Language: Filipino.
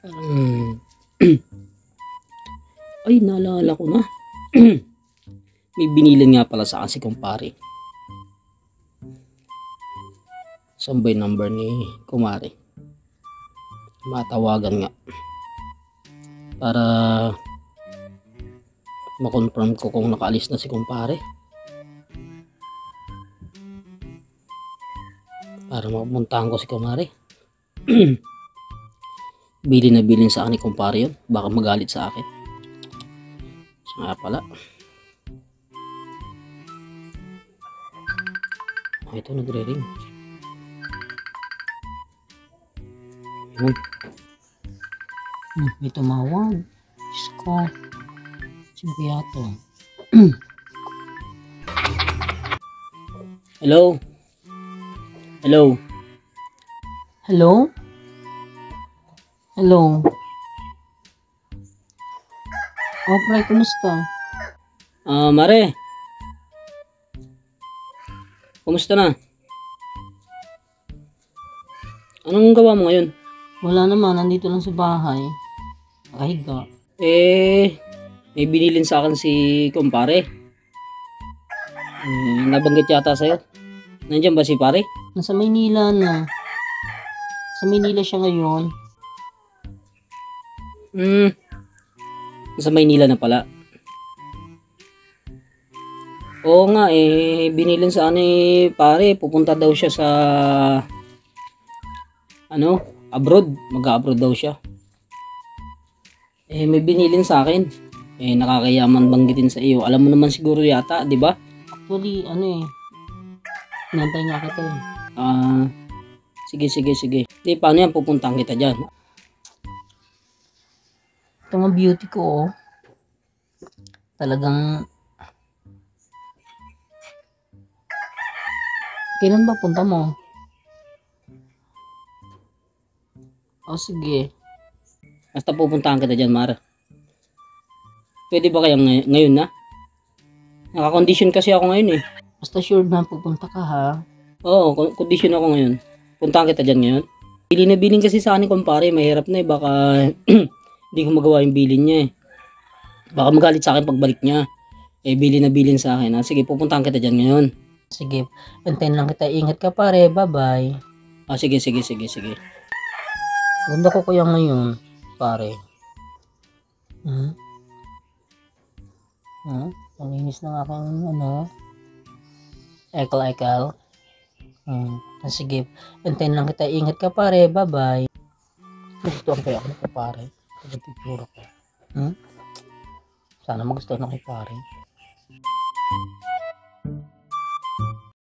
Parang, ay, naalala ko na. May binilan nga pala sa akin si kumpare. Saan ba yung number ni kumare? Matawagan nga. Para makonfirm ko kung nakaalis na si kumpare. Para mapuntahan ko si kumare. Bilin na bilin sa akin ni kumpare yun. Baka magalit sa akin. So nga pala. Ito nagre-ring. Yun. May tumawag. Diyos ko. Sibiyato. Hello? Hello? Hello? Hello? Oh, pre, kumusta? Mare. Kumusta na? Anong gawa mo ngayon? Wala naman, nandito lang sa bahay. Nakahiga. May binilin sa akin si kumpare. Nabanggit yata sa'yo. Nandiyan ba si pare? Nasa Maynila na. Sa Maynila siya ngayon. Nasa Maynila na pala. Oo nga, binilin sa ani pare, pupunta daw siya sa abroad, mag-abroad daw siya. May binilin sa akin. Nakakayaman banggitin sa iyo. Alam mo naman siguro yata, 'di ba? Actually, inantay nga kita eh. Sige. Di, paano yan? Pupuntahan kita dyan. Ito nga beauty ko, oh. Talagang kailan ba punta mo? Oh, sige. Basta pupuntahan kita dyan, Mara. Pwede ba kaya ngayon na? Naka-condition kasi ako ngayon eh. Basta sure na pupunta ka, ha? Oo, condition ako ngayon. Puntahan kita dyan ngayon. Bilin na bilin kasi sa akin, kumpare. Mahirap na eh. Baka hindi ko magawa yung bilin niya eh. Baka magalit sa akin pagbalik niya. Bilin na bilin sa akin. Sige, pupuntahan kita dyan ngayon. Sige, antayin lang kita. Ingat ka, pare. Bye-bye. Sige. Ganda ko kaya ngayon, pare. Ang inis ng aking, ekal. Sige, antayin lang kita. Ingat ka, pare. Bye-bye. Gustuhan kaya ako na pare. Pagkatipura ko. Sana magustuhan ako, pare.